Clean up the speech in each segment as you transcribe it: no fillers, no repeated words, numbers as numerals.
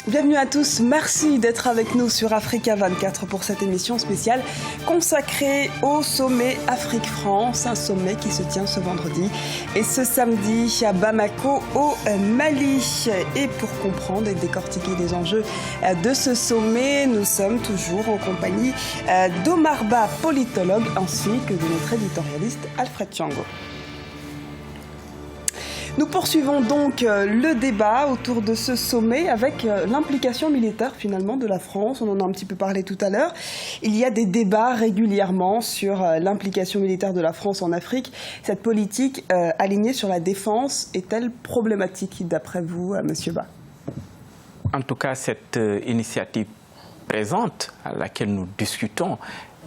Bienvenue à tous, merci d'être avec nous sur Africa 24 pour cette émission spéciale consacrée au sommet Afrique-France, un sommet qui se tient ce vendredi et ce samedi à Bamako au Mali. Et pour comprendre et décortiquer les enjeux de ce sommet, nous sommes toujours en compagnie d'Omar Ba, politologue, ainsi que de notre éditorialiste Alfred Thiango. Nous poursuivons donc le débat autour de ce sommet avec l'implication militaire finalement de la France. On en a un petit peu parlé tout à l'heure. Il y a des débats régulièrement sur l'implication militaire de la France en Afrique. Cette politique alignée sur la défense est-elle problématique d'après vous, Monsieur Ba? En tout cas, cette initiative présente à laquelle nous discutons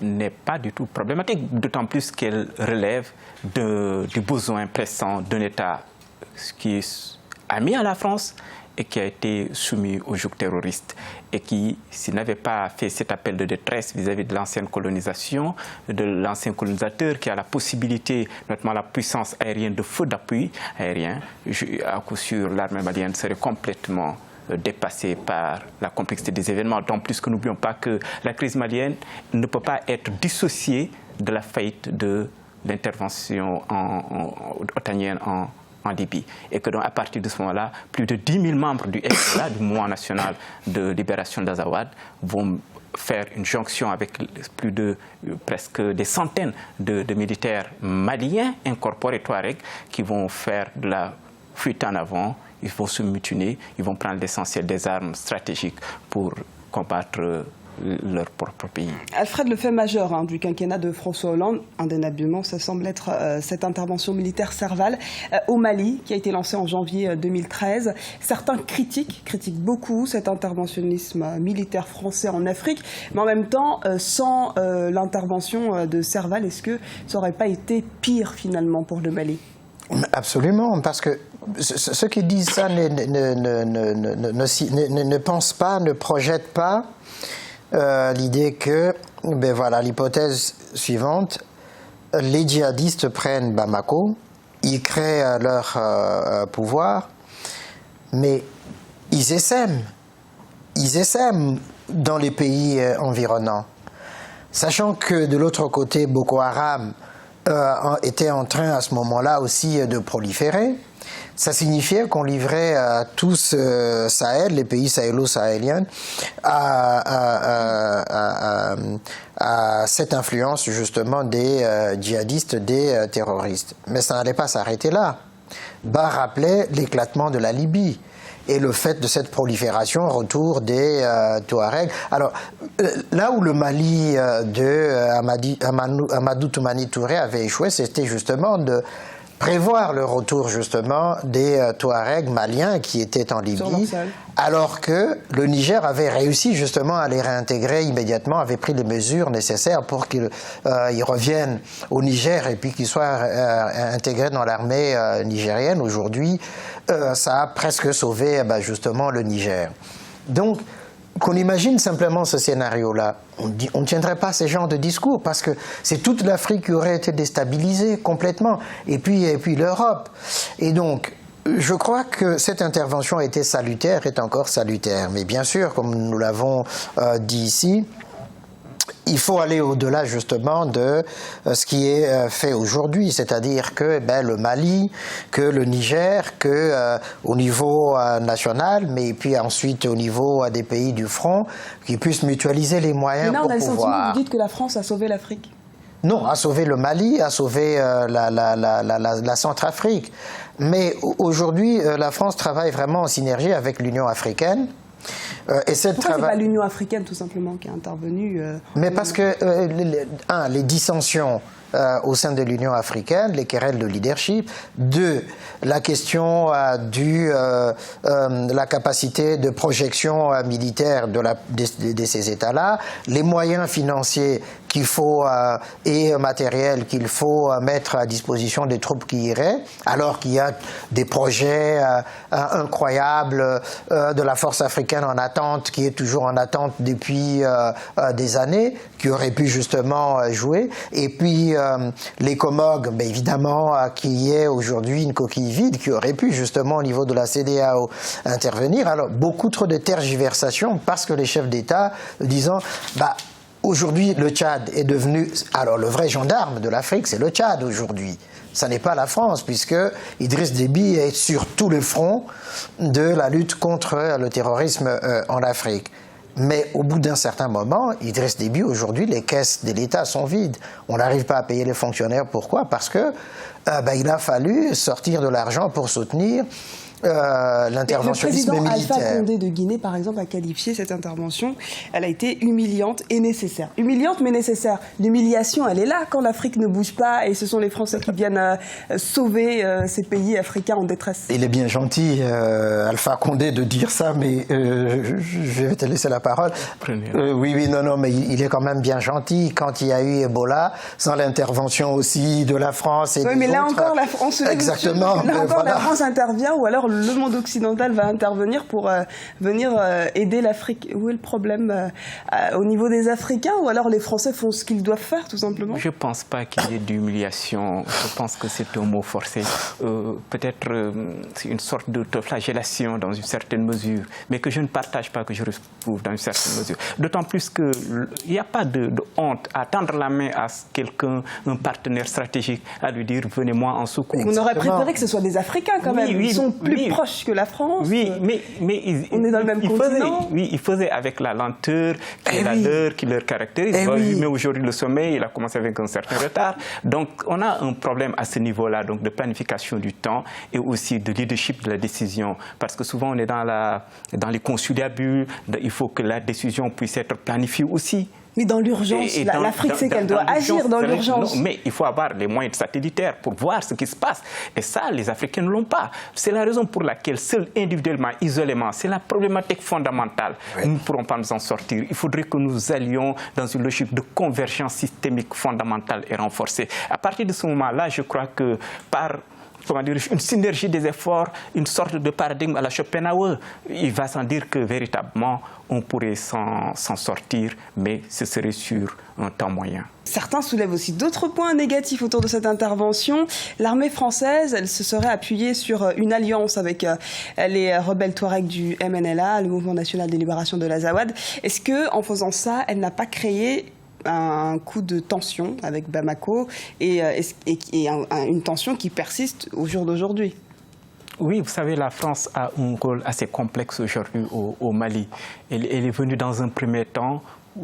n'est pas du tout problématique, d'autant plus qu'elle relève du besoin pressant d'un État qui est ami à la France et qui a été soumis au joug terroriste et qui, s'il n'avait pas fait cet appel de détresse vis-à-vis de l'ancienne colonisation, de l'ancien colonisateur qui a la possibilité, notamment la puissance aérienne de feu d'appui aérien, à coup sûr l'armée malienne serait complètement dépassée par la complexité des événements. D'autant plus que n'oublions pas que la crise malienne ne peut pas être dissociée de la faillite de l'intervention otanienne en Libye. Et que donc, à partir de ce moment-là, plus de 10 000 membres du MLA, du Mouvement national de libération d'Azawad, vont faire une jonction avec plus de presque des centaines de militaires maliens incorporés Touareg qui vont faire de la fuite en avant, ils vont se mutiner, ils vont prendre l'essentiel des armes stratégiques pour combattre leur propre pays. Alfred, le fait majeur du quinquennat de François Hollande, indéniablement, ça semble être cette intervention militaire Serval au Mali, qui a été lancée en janvier 2013. Certains critiquent beaucoup cet interventionnisme militaire français en Afrique, mais en même temps, sans l'intervention de Serval, est-ce que ça n'aurait pas été pire finalement pour le Mali? Absolument, parce que ceux qui disent ça ne pensent pas, ne projettent pas l'idée que, ben voilà, l'hypothèse suivante, les djihadistes prennent Bamako, ils créent leur pouvoir, mais ils essaiment dans les pays environnants. Sachant que de l'autre côté, Boko Haram était en train à ce moment-là aussi de proliférer. Ça signifiait qu'on livrait à tous Sahel, les pays sahélo-sahéliens, à cette influence justement des djihadistes, des terroristes. Mais ça n'allait pas s'arrêter là. Ba rappelait l'éclatement de la Libye et le fait de cette prolifération retour des Touaregs. Alors, là où le Mali de Amadou Toumani Touré avait échoué, c'était justement de prévoir le retour justement des Touaregs maliens qui étaient en Libye, alors que le Niger avait réussi justement à les réintégrer immédiatement, avait pris les mesures nécessaires pour qu'ils reviennent au Niger et puis qu'ils soient intégrés dans l'armée nigérienne. Aujourd'hui, ça a presque sauvé justement le Niger. Donc, qu'on imagine simplement ce scénario-là, on ne tiendrait pas ces genres de discours parce que c'est toute l'Afrique qui aurait été déstabilisée complètement, et puis l'Europe. Et donc, je crois que cette intervention a été salutaire, est encore salutaire. Mais bien sûr, comme nous l'avons dit ici, il faut aller au-delà justement de ce qui est fait aujourd'hui, c'est-à-dire que le Mali, que le Niger, que au niveau national, mais puis ensuite au niveau des pays du front, qui puissent mutualiser les moyens pour pouvoir... Mais là, on a le sentiment, vous dites que la France a sauvé l'Afrique. Non, a sauvé le Mali, a sauvé la Centrafrique. Mais aujourd'hui, la France travaille vraiment en synergie avec l'Union africaine. Pourquoi c'est pas l'Union africaine tout simplement qui est intervenue Mais parce que, les dissensions au sein de l'Union africaine, les querelles de leadership. 2, la question la capacité de projection militaire de ces États-là, les moyens financiers qu'il faut et matériels qu'il faut mettre à disposition des troupes qui iraient, alors qu'il y a des projets incroyables de la force africaine en attente, qui est toujours en attente depuis des années, qui aurait pu justement jouer, et puis les Comores, mais évidemment, qui est aujourd'hui une coquille vide, qui aurait pu justement au niveau de la CEDEAO intervenir. Alors, beaucoup trop de tergiversations parce que les chefs d'État disant, aujourd'hui, le Tchad est devenu, alors le vrai gendarme de l'Afrique, c'est le Tchad aujourd'hui. Ça n'est pas la France, puisque Idriss Déby est sur tous les fronts de la lutte contre le terrorisme en Afrique. Mais au bout d'un certain moment, Idriss Déby, aujourd'hui, les caisses de l'État sont vides. On n'arrive pas à payer les fonctionnaires. Pourquoi? Parce que il a fallu sortir de l'argent pour soutenir l'interventionnisme militaire. Le président Alpha Condé de Guinée, par exemple, a qualifié cette intervention. Elle a été humiliante et nécessaire. Humiliante mais nécessaire. L'humiliation, elle est là quand l'Afrique ne bouge pas et ce sont les Français qui viennent sauver ces pays africains en détresse. Il est bien gentil, Alpha Condé, de dire ça, mais je vais te laisser la parole. Oui, non, mais il est quand même bien gentil. Quand il y a eu Ebola, sans l'intervention aussi de la France et des autres... Oui, mais là encore, la France intervient, ou alors le monde occidental va intervenir pour venir aider l'Afrique. Où est le problème au niveau des Africains, ou alors les Français font ce qu'ils doivent faire, tout simplement? Je ne pense pas qu'il y ait d'humiliation. Je pense que c'est un mot forcé. Peut-être c'est une sorte d'autoflagellation dans une certaine mesure, mais que je ne partage pas, que je retrouve dans une certaine mesure. D'autant plus qu'il n'y a pas de honte à tendre la main à quelqu'un, un partenaire stratégique, à lui dire « venez-moi en secours ». On aurait préféré que ce soit des Africains quand même. Ils sont plus proches que la France. Oui, mais on est dans le même continent. Ils faisaient avec la lenteur qui est la leur, qui leur caractérise. Mais aujourd'hui, le sommet, il a commencé avec un certain retard. Donc, on a un problème à ce niveau-là, donc de planification du temps et aussi de leadership de la décision. Parce que souvent, on est dans les conciliabules. Il faut que la décision puisse être planifiée aussi. Mais dans l'urgence, l'Afrique sait qu'elle doit agir dans l'urgence. Mais il faut avoir les moyens satellitaires pour voir ce qui se passe. Et ça, les Africains ne l'ont pas. C'est la raison pour laquelle, seul individuellement, isolément, c'est la problématique fondamentale. Nous ne pourrons pas nous en sortir. Il faudrait que nous allions dans une logique de convergence systémique fondamentale et renforcée. À partir de ce moment-là, je crois que par une synergie des efforts, une sorte de paradigme à la Schopenhauer, il va sans dire que véritablement on pourrait s'en sortir, mais ce serait sur un temps moyen. Certains soulèvent aussi d'autres points négatifs autour de cette intervention. L'armée française, elle se serait appuyée sur une alliance avec les rebelles Touaregs du MNLA, le Mouvement national de libération de l'Azawad. Est-ce qu'en faisant ça, elle n'a pas créé un coup de tension avec Bamako et une tension qui persiste au jour d'aujourd'hui? Oui, vous savez, la France a un rôle assez complexe aujourd'hui au Mali. Elle est venue dans un premier temps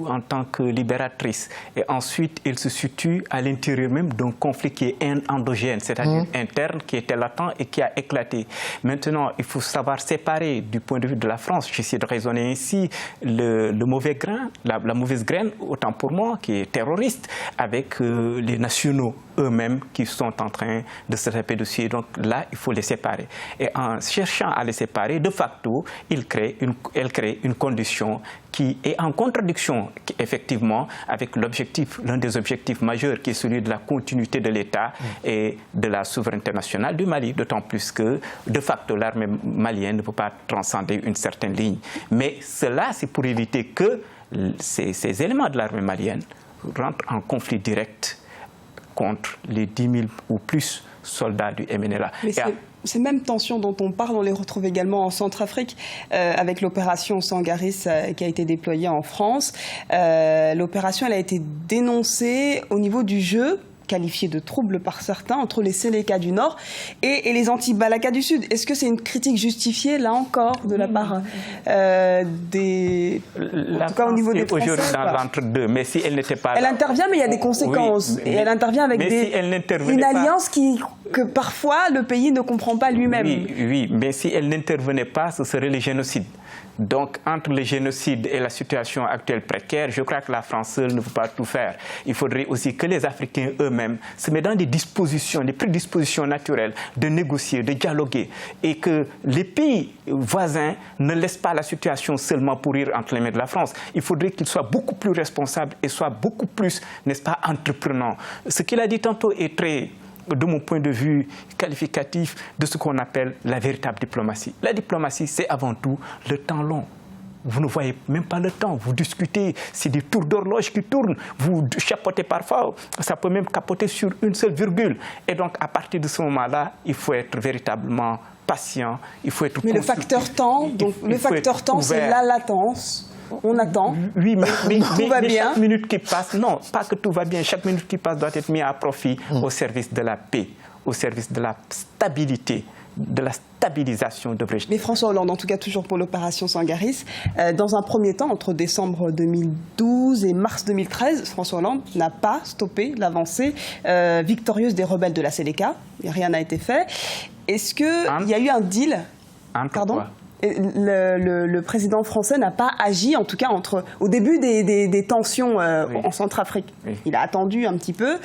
en tant que libératrice. Et ensuite, elle se situe à l'intérieur même d'un conflit qui est endogène, c'est-à-dire interne, qui était latent et qui a éclaté. Maintenant, il faut savoir séparer du point de vue de la France, j'essaie de raisonner ainsi, le mauvais grain, la mauvaise graine, autant pour moi, qui est terroriste, avec les nationaux eux-mêmes qui sont en train de se taper dessus. Donc là, il faut les séparer. Et en cherchant à les séparer, de facto, elle crée une condition qui est en contradiction, effectivement, avec l'un des objectifs majeurs qui est celui de la continuité de l'État et de la souveraineté nationale du Mali, d'autant plus que, de facto, l'armée malienne ne peut pas transcender une certaine ligne. Mais cela, c'est pour éviter que ces éléments de l'armée malienne rentrent en conflit direct contre les 10 000 ou plus soldats du MNLA. Ces mêmes tensions dont on parle, on les retrouve également en Centrafrique, avec l'opération Sangaris qui a été déployée en France. L'opération, elle a été dénoncée au niveau du jeu, qualifié de trouble par certains, entre les Séléka du Nord et les anti-Balaka du Sud. Est-ce que c'est une critique justifiée, là encore, de la part des... En tout cas, au niveau des Français, aujourd'hui dans l'entre-deux, mais si elle n'était pas là... Elle intervient, mais il y a des conséquences. Et elle intervient avec une alliance que parfois le pays ne comprend pas lui-même. Oui, mais si elle n'intervenait pas, ce serait le génocide. Donc, entre le génocide et la situation actuelle précaire, je crois que la France seule ne peut pas tout faire. Il faudrait aussi que les Africains eux-mêmes se mettent dans des dispositions, des prédispositions naturelles de négocier, de dialoguer, et que les pays voisins ne laissent pas la situation seulement pourrir entre les mains de la France. Il faudrait qu'ils soient beaucoup plus responsables et soient beaucoup plus, n'est-ce pas, entreprenants. Ce qu'il a dit tantôt est très, de mon point de vue, qualificatif de ce qu'on appelle la véritable diplomatie. La diplomatie, c'est avant tout le temps long. vous ne voyez même pas le temps, vous discutez, c'est des tours d'horloge qui tournent, vous chapotez parfois, ça peut même capoter sur une seule virgule. Et donc, à partir de ce moment-là, il faut être véritablement patient, il faut être Mais le facteur temps, donc le facteur temps, c'est la latence. On attend. Oui, mais tout va bien. Chaque minute qui passe, non, pas que tout va bien, chaque minute qui passe doit être mise à profit au service de la paix, au service de la stabilité, de la stabilisation de Brejnev. Mais François Hollande, en tout cas toujours pour l'opération Sangaris, dans un premier temps, entre décembre 2012 et mars 2013, François Hollande n'a pas stoppé l'avancée victorieuse des rebelles de la Seleka. Rien n'a été fait. Est-ce qu'il y a eu un deal? Pardon? Le président français n'a pas agi, en tout cas au début des tensions en Centrafrique. Oui. Il a attendu un petit peu.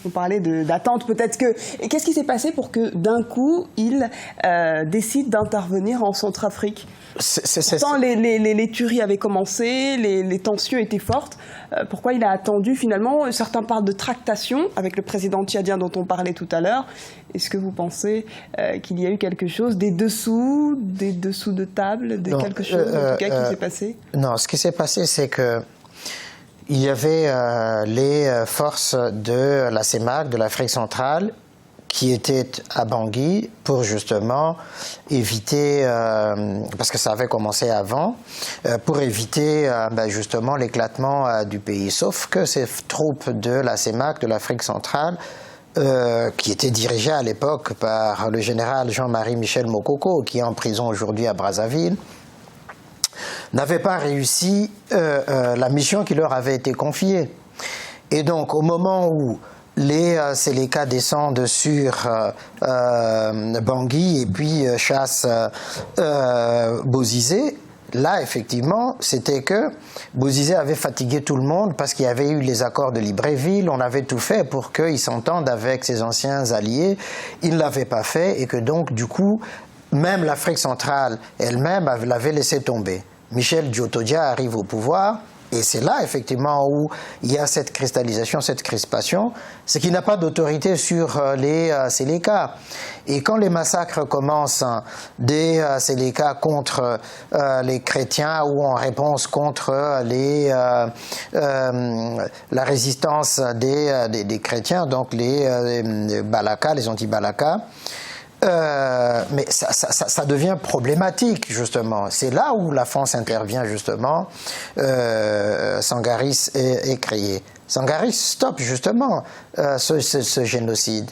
On parlait d'attente, peut-être que... Qu'est-ce qui s'est passé pour que d'un coup, il décide d'intervenir en Centrafrique? Pourtant, les tueries avaient commencé, les tensions étaient fortes. Pourquoi il a attendu finalement? Certains parlent de tractation avec le président tchadien dont on parlait tout à l'heure. Est-ce que vous pensez qu'il y a eu quelque chose des dessous de table, quelque chose en tout cas qui s'est passé? Non, ce qui s'est passé, c'est que il y avait les forces de la CEMAC, de l'Afrique centrale, qui étaient à Bangui pour justement éviter, parce que ça avait commencé avant, pour éviter justement l'éclatement du pays. Sauf que ces troupes de la CEMAC, de l'Afrique centrale, qui étaient dirigées à l'époque par le général Jean-Marie Michel Mokoko, qui est en prison aujourd'hui à Brazzaville, n'avaient pas réussi la mission qui leur avait été confiée. Et donc, au moment où les Seleka descendent sur Bangui et puis chassent Bozizé, là, effectivement, c'était que Bozizé avait fatigué tout le monde parce qu'il y avait eu les accords de Libreville, on avait tout fait pour qu'il s'entende avec ses anciens alliés. Il ne l'avait pas fait et que donc, du coup, même l'Afrique centrale elle-même l'avait laissé tomber. Michel Djotodia arrive au pouvoir. Et c'est là, effectivement, où il y a cette cristallisation, cette crispation, c'est qu'il n'a pas d'autorité sur les Seleka. Et quand les massacres commencent des Seleka contre les chrétiens ou en réponse contre la résistance des chrétiens, donc les Balaka, les anti-Balaka, mais ça devient problématique, justement. C'est là où la France intervient, justement. Sangaris est créé. Sangaris stoppe, justement, ce génocide.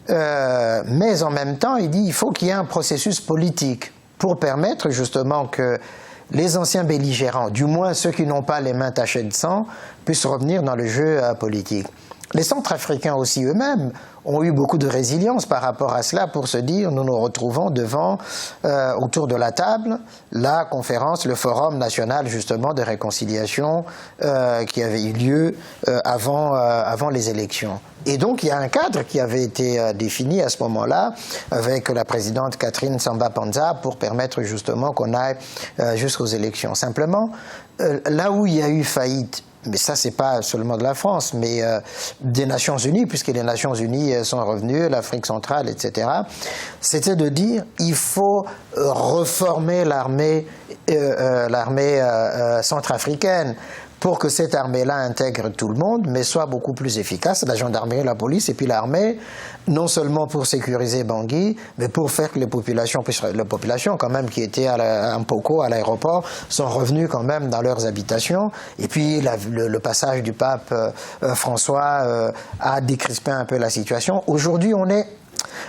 Mais en même temps, il dit qu'il faut qu'il y ait un processus politique pour permettre, justement, que les anciens belligérants, du moins ceux qui n'ont pas les mains tachées de sang, puissent revenir dans le jeu politique. Les Centrafricains aussi eux-mêmes ont eu beaucoup de résilience par rapport à cela pour se dire nous nous retrouvons devant, autour de la table, la conférence, le forum national justement de réconciliation qui avait eu lieu avant les élections. Et donc il y a un cadre qui avait été défini à ce moment-là avec la présidente Catherine Samba-Panza pour permettre justement qu'on aille jusqu'aux élections. Simplement, là où il y a eu faillite, mais ça, c'est pas seulement de la France, mais des Nations Unies, puisque les Nations Unies sont revenues, l'Afrique centrale, etc., c'était de dire il faut reformer l'armée centrafricaine pour que cette armée-là intègre tout le monde, mais soit beaucoup plus efficace, la gendarmerie, la police, et puis l'armée, non seulement pour sécuriser Bangui, mais pour faire que les populations quand même qui étaient à Mpoko, à l'aéroport, sont revenues quand même dans leurs habitations. Et puis le passage du pape François a décrispé un peu la situation. Aujourd'hui, on est,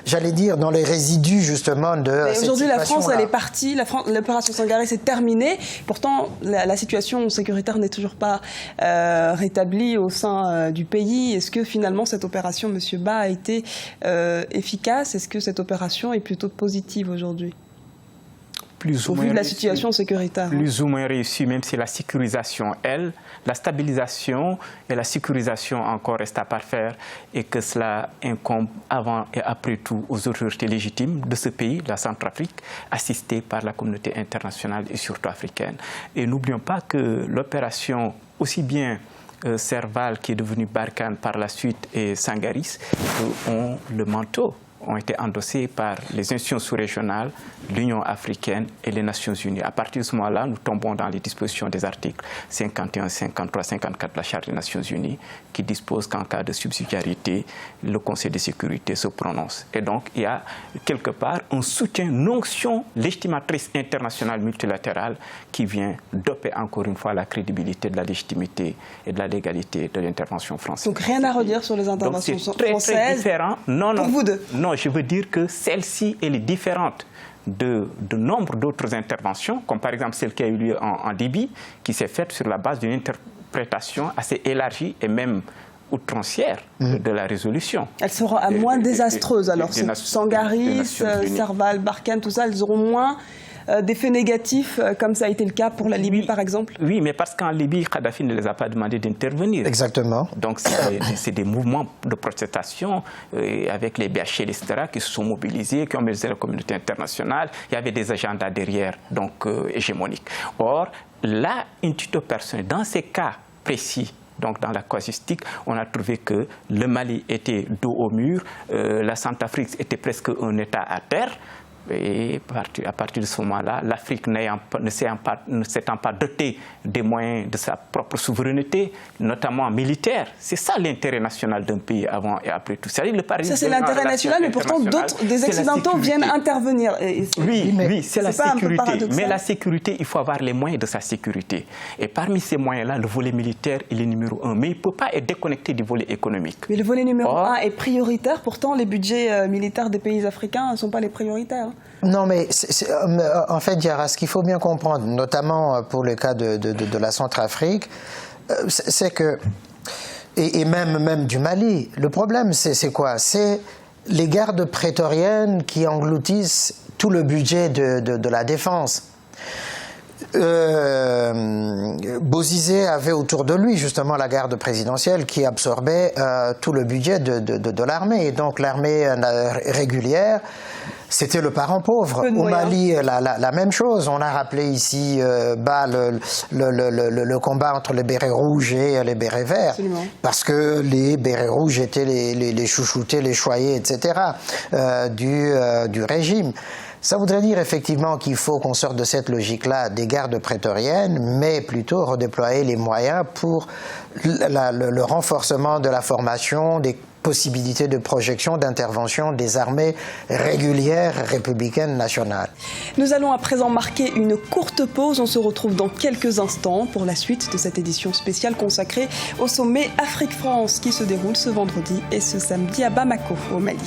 j'allais dire, dans les résidus justement de cette situation. Aujourd'hui, la France, elle est partie, l'opération Sangaris est terminée. Pourtant, la situation sécuritaire n'est toujours pas rétablie au sein du pays. Est-ce que finalement cette opération, M. Ba, a été efficace? Est-ce que cette opération est plutôt positive aujourd'hui? Au vu de la situation sécuritaire. Plus ou moins réussi, même si la sécurisation, la stabilisation et la sécurisation encore reste à parfaire et que cela incombe avant et après tout aux autorités légitimes de ce pays, la Centrafrique, assistée par la communauté internationale et surtout africaine. Et n'oublions pas que l'opération, aussi bien Serval qui est devenu Barkhane par la suite et Sangaris, ont le manteau ont été endossés par les institutions sous-régionales, l'Union africaine et les Nations unies. À partir de ce moment-là, nous tombons dans les dispositions des articles 51, 53, 54 de la Charte des Nations unies qui disposent qu'en cas de subsidiarité, le Conseil de sécurité se prononce. Et donc, il y a quelque part un soutien, une onction légitimatrice internationale multilatérale qui vient doper encore une fois la crédibilité de la légitimité et de la légalité de l'intervention française. Donc rien à redire sur les interventions françaises. Très différent. Non, pour vous deux. Non, je veux dire que celle-ci, elle est différente de nombre d'autres interventions, comme par exemple celle qui a eu lieu en Libye, qui s'est faite sur la base d'une interprétation assez élargie et même outrancière de la résolution. Elles seront à moins désastreuses. Alors, Sangaris, Serval, Barkhane, tout ça, elles auront moins d'effets négatifs, comme ça a été le cas pour la Libye, par exemple? Oui, mais parce qu'en Libye, Kadhafi ne les a pas demandé d'intervenir. Exactement. Donc, c'est des mouvements de protestation avec les BHL, etc., qui se sont mobilisés, qui ont mobilisé la communauté internationale. Il y avait des agendas derrière, donc hégémoniques. Or, là, in tuto personnel, dans ces cas précis, donc dans la casuistique, on a trouvé que le Mali était dos au mur, la Centrafrique était presque un État à terre. Et à partir de ce moment-là, l'Afrique ne s'étant pas dotée des moyens de sa propre souveraineté, notamment militaire. C'est ça l'intérêt national d'un pays avant et après tout. Ça, c'est l'intérêt national, mais pourtant des Occidentaux viennent intervenir. Oui, c'est la sécurité. Mais la sécurité, il faut avoir les moyens de sa sécurité. Et parmi ces moyens-là, le volet militaire, il est numéro 1. Mais il ne peut pas être déconnecté du volet économique. Mais le volet numéro 1 est prioritaire. Pourtant, les budgets militaires des pays africains ne sont pas les prioritaires. Non, mais en fait, Diarra, ce qu'il faut bien comprendre, notamment pour le cas de la Centrafrique, c'est que, et même du Mali, le problème, c'est quoi? C'est les gardes prétoriennes qui engloutissent tout le budget de la défense. Bozizé avait autour de lui justement la garde présidentielle qui absorbait tout le budget de l'armée. Et donc l'armée régulière, c'était le parent pauvre. Au Mali, la même chose. On a rappelé ici le combat entre les bérets rouges et les bérets verts. Absolument. Parce que les bérets rouges étaient les chouchoutés, les choyés, etc. du régime. Ça voudrait dire effectivement qu'il faut qu'on sorte de cette logique-là des gardes prétoriennes, mais plutôt redéployer les moyens pour le renforcement de la formation, des possibilités de projection, d'intervention des armées régulières républicaines nationales. Nous allons à présent marquer une courte pause. On se retrouve dans quelques instants pour la suite de cette édition spéciale consacrée au sommet Afrique-France qui se déroule ce vendredi et ce samedi à Bamako, au Mali.